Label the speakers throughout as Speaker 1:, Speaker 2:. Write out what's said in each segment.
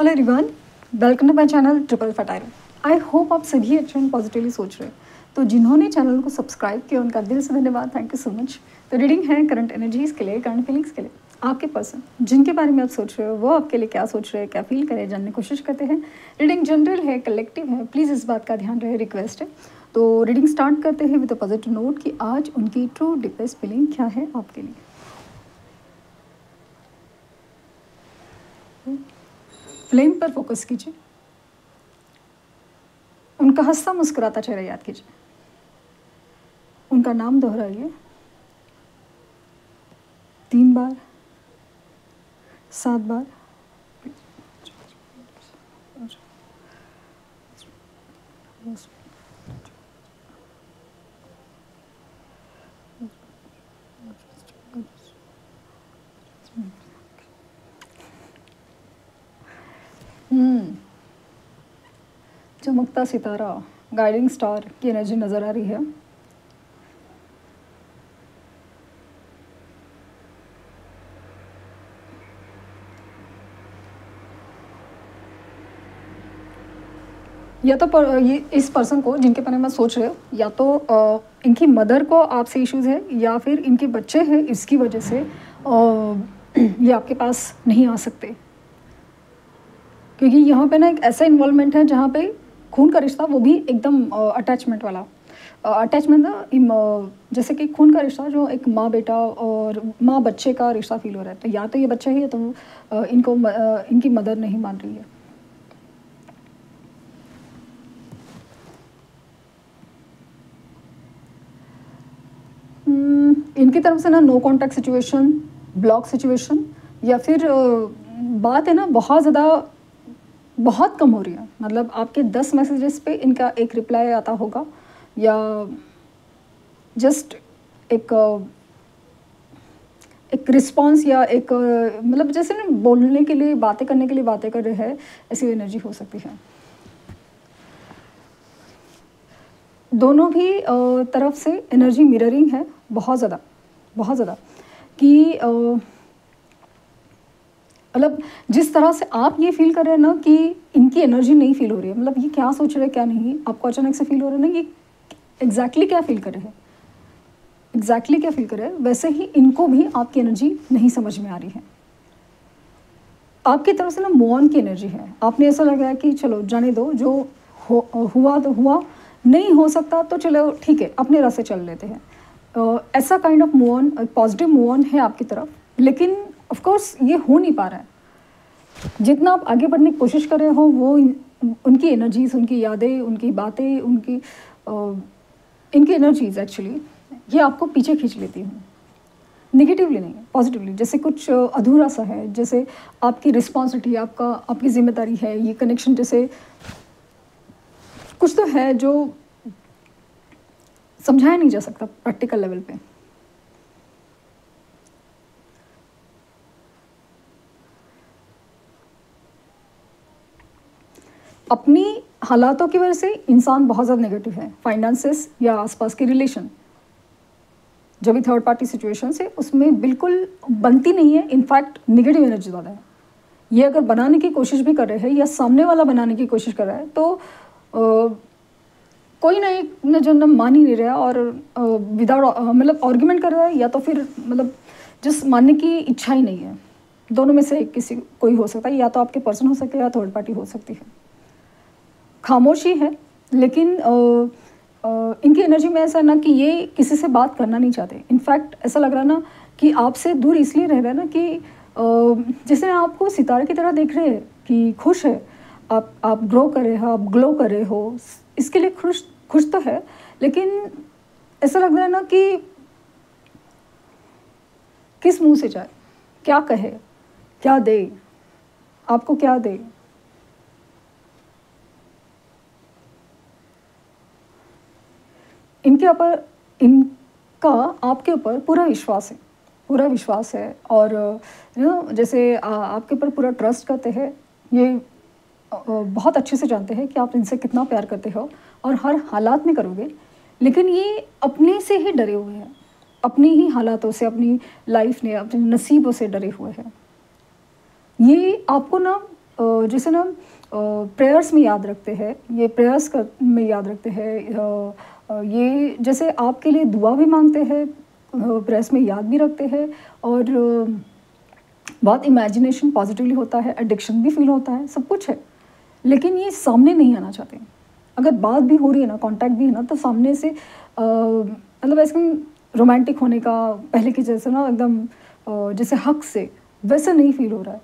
Speaker 1: Hello everyone, welcome to my channel triple फटायर। I hope आप सभी अच्छे एंड पॉजिटिवली सोच रहे हैं। तो जिन्होंने चैनल को सब्सक्राइब किया उनका दिल से धन्यवाद, थैंक यू सो मच। तो रीडिंग है करंट एनर्जीज़ के लिए, करंट फीलिंग्स के लिए। आपके पर्सन जिनके बारे में आप सोच रहे हो वो आपके लिए क्या सोच रहे हैं, क्या फील करें, जानने की कोशिश करते हैं। रीडिंग जनरल है, कलेक्टिव है, प्लीज़ इस बात का ध्यान रहे, रिक्वेस्ट है। तो रीडिंग स्टार्ट करते हैं विद अ पॉजिटिव नोट कि आज उनकी ट्रू डीपेस्ट फीलिंग क्या है आपके लिए। फ्लेम पर फोकस कीजिए, उनका हंसता मुस्कुराता चेहरा याद कीजिए, उनका नाम दोहराइए 3 बार, 7 बार। चमकता सितारा, गाइडिंग स्टार की एनर्जी नज़र आ रही है। या तो ये इस पर्सन को जिनके बारे में सोच रहे हो, या तो इनकी मदर को आपसे इश्यूज़ है या फिर इनके बच्चे हैं, इसकी वजह से ये आपके पास नहीं आ सकते। क्योंकि यहाँ पे ना एक ऐसा इन्वॉल्वमेंट है जहाँ पे खून का रिश्ता, वो भी एकदम अटैचमेंट वाला अटैचमेंट ना, जैसे कि खून का रिश्ता जो एक माँ बेटा और माँ बच्चे का रिश्ता फील हो रहा है। तो या तो ये बच्चा ही है, तो इनकी मदर नहीं मान रही है। इनकी तरफ से no no contact situation, block situation, या फिर बात है ना बहुत कम हो रही है। मतलब आपके 10 मैसेजेस पे इनका एक रिप्लाई आता होगा, या जस्ट एक रिस्पॉन्स, या एक मतलब जैसे ना बोलने के लिए, बातें करने के लिए बातें कर रहे हैं, ऐसी एनर्जी हो सकती है। दोनों भी तरफ से एनर्जी मिररिंग है बहुत ज़्यादा कि मतलब जिस तरह से आप ये फील कर रहे हैं ना कि इनकी एनर्जी नहीं फील हो रही है, मतलब ये क्या सोच रहे हैं क्या नहीं, आपको अचानक से फील हो रहा है ना ये एग्जैक्टली क्या फील कर रहे हैं, वैसे ही इनको भी आपकी एनर्जी नहीं समझ में आ रही है। आपकी तरफ से ना मूव ऑन की एनर्जी है। आपने ऐसा लग रहा है कि चलो जाने दो, जो हुआ तो हुआ, नहीं हो सकता तो चलो ठीक है, अपने रास्ते चल लेते हैं। ऐसा kind of move on, positive move on है आपकी तरफ, लेकिन ऑफ कोर्स ये हो नहीं पा रहा है। जितना आप आगे बढ़ने की कोशिश कर रहे हो, वो उनकी एनर्जीज, उनकी यादें, उनकी बातें, इनकी एनर्जीज एक्चुअली ये आपको पीछे खींच लेती हूँ। निगेटिवली नहीं, पॉजिटिवली। जैसे कुछ अधूरा सा है, जैसे आपकी रिस्पॉन्सिबिलिटी, आपकी जिम्मेदारी है, ये कनेक्शन जैसे कुछ तो है जो समझाया नहीं जा सकता प्रैक्टिकल लेवल पे। अपनी हालातों की वजह से इंसान बहुत ज़्यादा नेगेटिव है। फाइनेंसेस या आसपास के रिलेशन, जो भी थर्ड पार्टी सिचुएशन है, उसमें बिल्कुल बनती नहीं है। इनफैक्ट नेगेटिव एनर्जी ज़्यादा है। ये अगर बनाने की कोशिश भी कर रहे हैं या सामने वाला बनाने की कोशिश कर रहा है, तो कोई ना एक न जो न मान ही नहीं रहा, और विदाउट मतलब आर्ग्यूमेंट कर रहा है, या तो फिर मतलब जिस मानने की इच्छा ही नहीं है। दोनों में से कोई हो सकता है, या तो आपके पर्सन हो सकते हैं या थर्ड पार्टी हो सकती है। खामोशी है, लेकिन इनकी एनर्जी में ऐसा है ना कि ये किसी से बात करना नहीं चाहते। इनफैक्ट ऐसा लग रहा है ना कि आपसे दूर इसलिए रह रहा है ना कि जैसे आपको सितारे की तरह देख रहे हैं कि खुश है, आप ग्रो कर रहे हो, आप ग्लो कर रहे हो, इसके लिए खुश तो है, लेकिन ऐसा लग रहा है ना कि किस मुंह से जाए, क्या कहे, क्या दे, आपको क्या दे। इनका आपके ऊपर पूरा विश्वास है, और जैसे आपके ऊपर पूरा ट्रस्ट करते हैं। ये बहुत अच्छे से जानते हैं कि आप इनसे कितना प्यार करते हो और हर हालात में करोगे, लेकिन ये अपने से ही डरे हुए हैं, अपनी ही हालातों से, अपनी लाइफ ने, अपने नसीबों से डरे हुए हैं। ये आपको ना जैसे ना प्रेयर्स में याद रखते हैं, ये प्रेयर्स में याद रखते हैं, ये जैसे आपके लिए दुआ भी मांगते हैं, प्रेयर्स में याद भी रखते हैं, और बहुत इमेजिनेशन पॉजिटिवली होता है, एडिक्शन भी फील होता है, सब कुछ है, लेकिन ये सामने नहीं आना चाहते। अगर बात भी हो रही है ना, कांटेक्ट भी है ना, तो सामने से मतलब ऐसे रोमांटिक होने का पहले की जैसे ना एकदम जैसे हक से वैसा नहीं फील हो रहा है।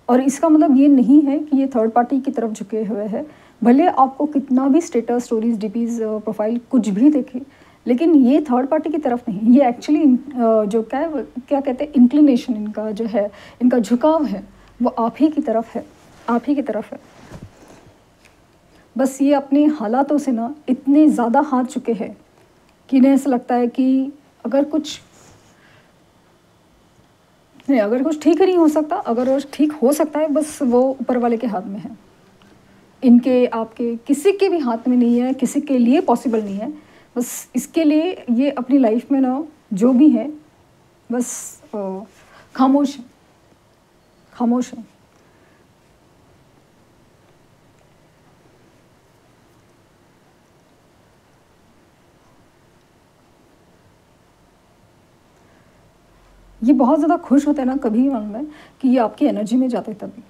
Speaker 1: और इसका मतलब ये नहीं है कि ये थर्ड पार्टी की तरफ झुके हुए हैं, भले आपको कितना भी स्टेटस, स्टोरीज, डीपीज, प्रोफाइल कुछ भी देखे, लेकिन ये थर्ड पार्टी की तरफ नहीं, ये एक्चुअली जो क्या कहते हैं, इंक्लिनेशन इनका जो है, इनका झुकाव है, वो आप ही की तरफ है, आप ही की तरफ है। बस ये अपने हालातों से ना इतने ज़्यादा हार चुके हैं कि इन्हें ऐसा लगता है कि अगर कुछ ठीक नहीं हो सकता, अगर वो ठीक हो सकता है, बस वो ऊपर वाले के हाथ में है, इनके आपके किसी के भी हाथ में नहीं है, किसी के लिए पॉसिबल नहीं है। बस इसके लिए ये अपनी लाइफ में ना जो भी है बस खामोश है, खामोश है। ये बहुत ज़्यादा खुश होते हैं ना कभी मन में कि ये आपकी एनर्जी में जाते हैं, तभी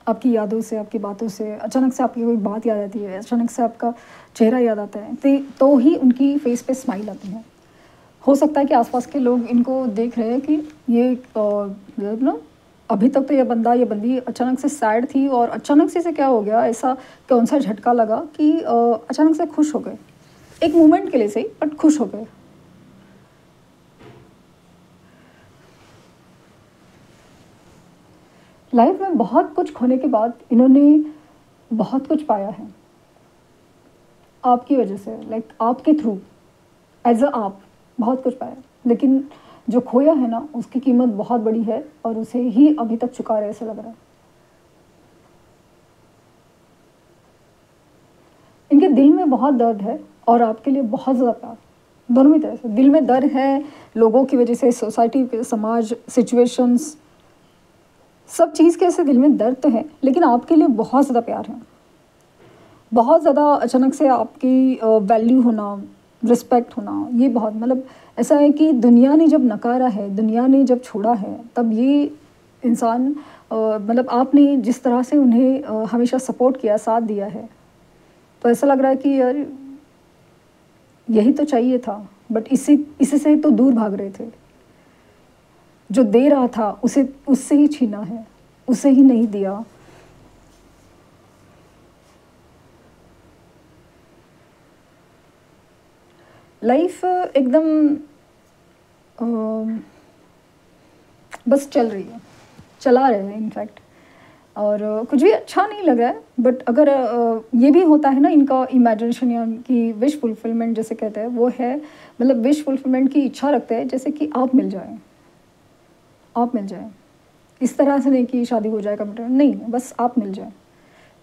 Speaker 1: आपकी यादों से, आपकी बातों से, अचानक से आपकी कोई बात याद आती है, अचानक से आपका चेहरा याद आता है, तो ही उनकी फेस पे स्माइल आती है। हो सकता है कि आसपास के लोग इनको देख रहे हैं कि ये मतलब ना अभी तक तो ये बंदा, ये बंदी अचानक से सैड थी, और अचानक से इसे क्या हो गया, ऐसा कौन सा झटका लगा कि अचानक से खुश हो गए, एक मोमेंट के लिए सही, बट खुश हो गए। लाइफ में बहुत कुछ खोने के बाद इन्होंने बहुत कुछ पाया है आपकी वजह से, लाइक आपके थ्रू, एज अ आप बहुत कुछ पाया, लेकिन जो खोया है ना उसकी कीमत बहुत बड़ी है, और उसे ही अभी तक चुका रहे ऐसा लग रहा है। इनके दिल में बहुत दर्द है और आपके लिए बहुत ज़्यादा प्यार, दोनों ही तरह से। दिल में दर्द है लोगों की वजह से, सोसाइटी के, समाज, सिचुएशंस, सब चीज़ के ऐसे दिल में दर्द तो है, लेकिन आपके लिए बहुत ज़्यादा प्यार है, बहुत ज़्यादा। अचानक से आपकी वैल्यू होना, रिस्पेक्ट होना, ये बहुत मतलब ऐसा है कि दुनिया ने जब नकारा है, दुनिया ने जब छोड़ा है, तब ये इंसान मतलब आपने जिस तरह से उन्हें हमेशा सपोर्ट किया, साथ दिया है, तो ऐसा लग रहा है कि यार यही तो चाहिए था, बट इसी से तो दूर भाग रहे थे। जो दे रहा था उसे उससे ही छीना है, उसे ही नहीं दिया। लाइफ एकदम बस चल रही है, चला रहे हैं इनफैक्ट, और कुछ भी अच्छा नहीं लग रहा है, बट अगर ये भी होता है ना, इनका इमेजिनेशन या इनकी विश फुलफिलमेंट जैसे कहते हैं, वो है मतलब विश फुलफिलमेंट की इच्छा रखते हैं, जैसे कि आप मिल जाएं, आप मिल जाएं। इस तरह से नहीं कि शादी हो जाए, कमिटमेंट नहीं, बस आप मिल जाएं,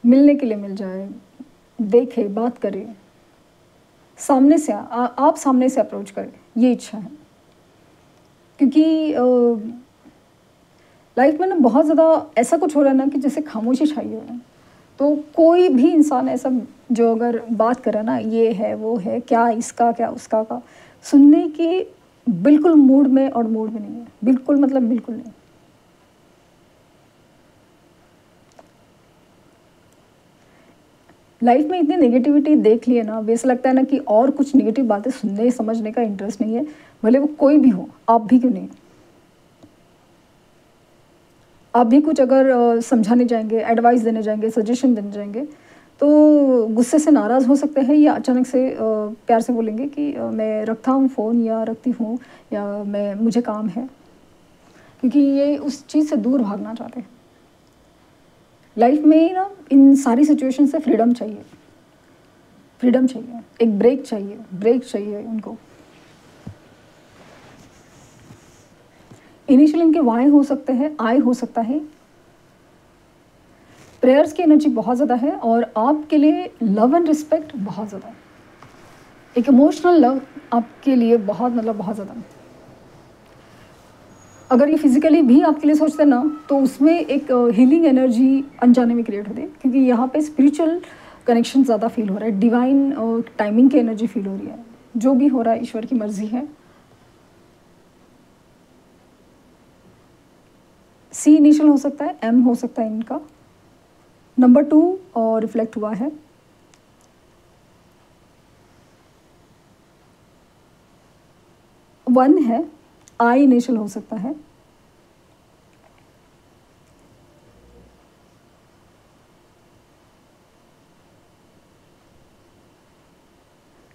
Speaker 1: मिलने के लिए मिल जाए, देखे, बात करें, सामने से आप सामने से अप्रोच करें, ये इच्छा है। क्योंकि लाइफ में ना बहुत ज़्यादा ऐसा कुछ हो रहा है ना कि जैसे खामोशी छाई हुई है, तो कोई भी इंसान ऐसा जो अगर बात करे ना, ये है, वो है, क्या इसका, क्या उसका का, सुनने की बिल्कुल मूड में नहीं है, बिल्कुल मतलब बिल्कुल नहीं। लाइफ में इतनी नेगेटिविटी देख लिए ना, वैसे लगता है ना कि और कुछ नेगेटिव बातें सुनने समझने का इंटरेस्ट नहीं है, भले वो कोई भी हो, आप भी क्यों नहीं। आप भी कुछ अगर समझाने जाएंगे, एडवाइस देने जाएंगे, सजेशन देने जाएंगे, तो गुस्से से नाराज़ हो सकते हैं, या अचानक से प्यार से बोलेंगे कि मैं रखता हूँ फ़ोन, या रखती हूँ, या मुझे काम है, क्योंकि ये उस चीज़ से दूर भागना चाहते हैं। लाइफ में ना इन सारी सिचुएशन से फ्रीडम चाहिए, फ्रीडम चाहिए, एक ब्रेक चाहिए उनको। इनिशियल इनके वाई हो सकते हैं, आई हो सकता है, प्रेयर्स की एनर्जी बहुत ज़्यादा है, और आपके लिए लव एंड रिस्पेक्ट बहुत ज़्यादा है, एक इमोशनल लव आपके लिए बहुत मतलब बहुत ज़्यादा। अगर ये फिजिकली भी आपके लिए सोचते हैं ना, तो उसमें एक हीलिंग एनर्जी अनजाने में क्रिएट होती है, क्योंकि यहाँ पे स्पिरिचुअल कनेक्शन ज़्यादा फील हो रहा है, डिवाइन टाइमिंग की एनर्जी फील हो रही है। जो भी हो रहा है ईश्वर की मर्जी है। सी इनिशियल हो सकता है, एम हो सकता है इनका। नंबर 2 रिफ्लेक्ट हुआ है। वन है, आई इनिशियल हो सकता है।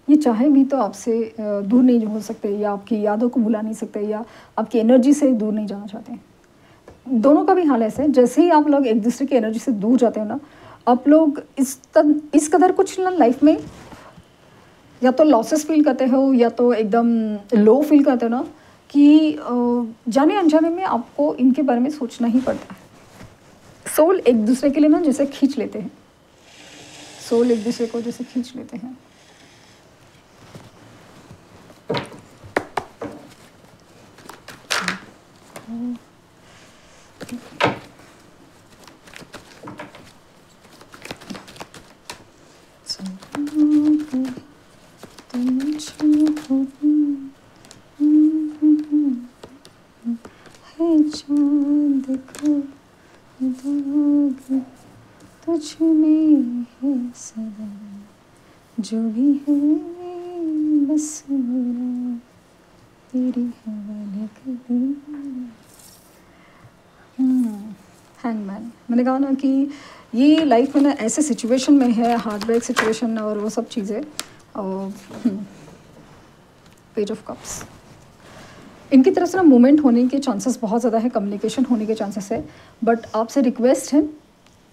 Speaker 1: ये चाहे भी तो आपसे दूर नहीं हो सकते, या आपकी यादों को भुला नहीं सकते, या आपकी एनर्जी से दूर नहीं जाना चाहते। दोनों का भी हाल ऐसे है, जैसे ही आप लोग एक दूसरे की एनर्जी से दूर जाते हो ना, आप लोग इस कदर कुछ ना लाइफ में या तो लॉसेस फील करते हो, या तो एकदम लो फील करते हो ना, कि जाने अनजाने में आपको इनके बारे में सोचना ही पड़ता है। सोल एक दूसरे के लिए ना जैसे खींच लेते हैं, सोल एक दूसरे को जैसे खींच लेते हैं। तुझ में है सदा जो भी है, बस मेरा तेरी हवाले कर दूँ। हैंगमैन, मैंने कहा ना कि ये लाइफ में ना ऐसे सिचुएशन में है, हार्ट ब्रेक सिचुएशन और वो सब चीज़ें। पेज ऑफ कप्स, इनकी तरफ से ना मूवमेंट होने के चांसेस बहुत ज़्यादा है, कम्युनिकेशन होने के चांसेस है। बट आपसे रिक्वेस्ट है,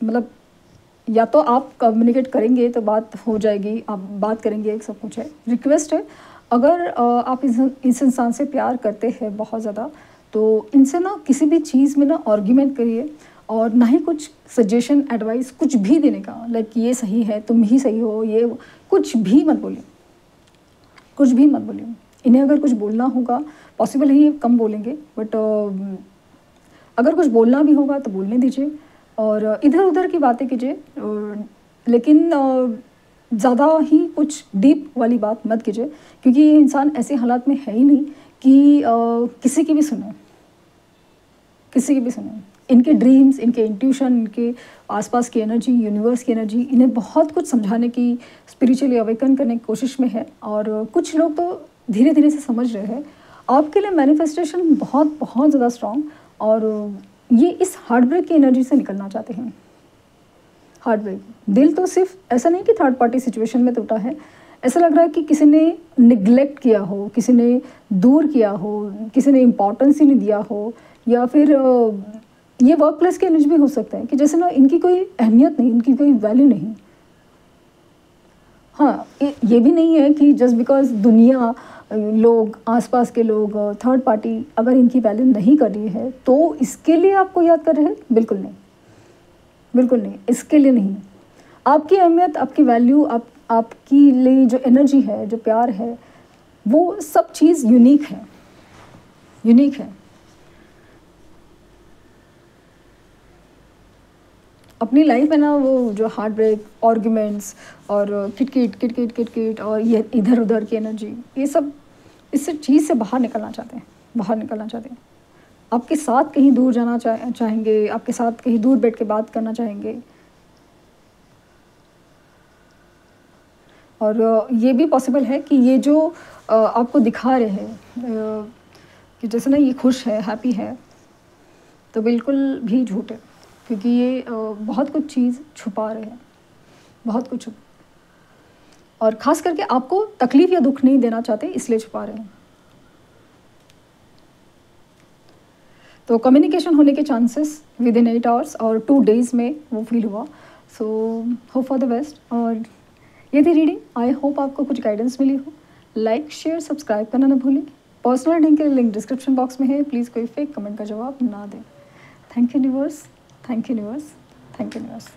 Speaker 1: मतलब या तो आप कम्युनिकेट करेंगे तो बात हो जाएगी, आप बात करेंगे, एक सब कुछ है। रिक्वेस्ट है, अगर आप इस इंसान से प्यार करते हैं बहुत ज़्यादा, तो इनसे ना किसी भी चीज़ में ना आर्ग्यूमेंट करिए, और ना ही कुछ सजेशन एडवाइस कुछ भी देने का, लाइक ये सही है, तुम ही सही हो, ये कुछ भी मत बोलिए, कुछ भी मत बोलिए। इन्हें अगर कुछ बोलना होगा, पॉसिबल है ये कम बोलेंगे, बट अगर कुछ बोलना भी होगा तो बोलने दीजिए, और इधर उधर की बातें कीजिए, लेकिन ज़्यादा ही कुछ डीप वाली बात मत कीजिए, क्योंकि ये इंसान ऐसे हालात में है ही नहीं कि किसी की भी सुने, किसी की भी सुने। इनके ड्रीम्स, इनके इंट्यूशन, इनके आसपास की एनर्जी, यूनिवर्स की एनर्जी इन्हें बहुत कुछ समझाने की, स्पिरिचुअली अवेकन करने की कोशिश में है। और कुछ लोग तो धीरे धीरे से समझ रहे हैं। आपके लिए मैनिफेस्टेशन बहुत बहुत ज़्यादा स्ट्रॉन्ग, और ये इस हार्ट ब्रेक की एनर्जी से निकलना चाहते हैं। हार्ट ब्रेक, दिल तो सिर्फ ऐसा नहीं कि थर्ड पार्टी सिचुएशन में टूटा है, ऐसा लग रहा है कि किसी ने निगलेक्ट किया हो, किसी ने दूर किया हो, किसी ने इम्पोर्टेंस ही नहीं दिया हो, या फिर ये वर्क प्लेस की एनर्जी भी हो सकता है कि जैसे ना इनकी कोई अहमियत नहीं, इनकी कोई वैल्यू नहीं। हाँ, ये भी नहीं है कि जस्ट बिकॉज दुनिया, लोग, आसपास के लोग, थर्ड पार्टी अगर इनकी वैल्यू नहीं कर रही है तो इसके लिए आपको याद कर रहे हैं, बिल्कुल नहीं, बिल्कुल नहीं, इसके लिए नहीं। आपकी अहमियत, आपकी वैल्यू, आपकी लिए जो एनर्जी है, जो प्यार है, वो सब चीज़ यूनिक है, यूनिक है। अपनी लाइफ में ना वो जो हार्ट ब्रेक, आर्ग्यूमेंट्स और किट और ये इधर उधर की एनर्जी, ये सब इस चीज़ से बाहर निकलना चाहते हैं, बाहर निकलना चाहते हैं। आपके साथ कहीं दूर जाना चाहेंगे, आपके साथ कहीं दूर बैठ के बात करना चाहेंगे। और ये भी पॉसिबल है कि ये जो आपको दिखा रहे हैं कि जैसे ना ये खुश है, हैप्पी है, तो बिल्कुल भी झूठ है, क्योंकि ये बहुत कुछ चीज़ छुपा रहे हैं, बहुत कुछ, और ख़ास करके आपको तकलीफ़ या दुख नहीं देना चाहते, इसलिए छुपा रहे हैं। तो कम्युनिकेशन होने के चांसेस विद इन 8 आवर्स और 2 डेज़ में वो फील हुआ। So hope for the best. और ये थी रीडिंग, आई होप आपको कुछ गाइडेंस मिली हो। लाइक, शेयर, सब्सक्राइब करना ना भूलें। पर्सनल रीडिंग के लिंक डिस्क्रिप्शन बॉक्स में है, प्लीज़ कोई फेक कमेंट का जवाब ना दें। Thank you universe, thank you universe, thank you universe.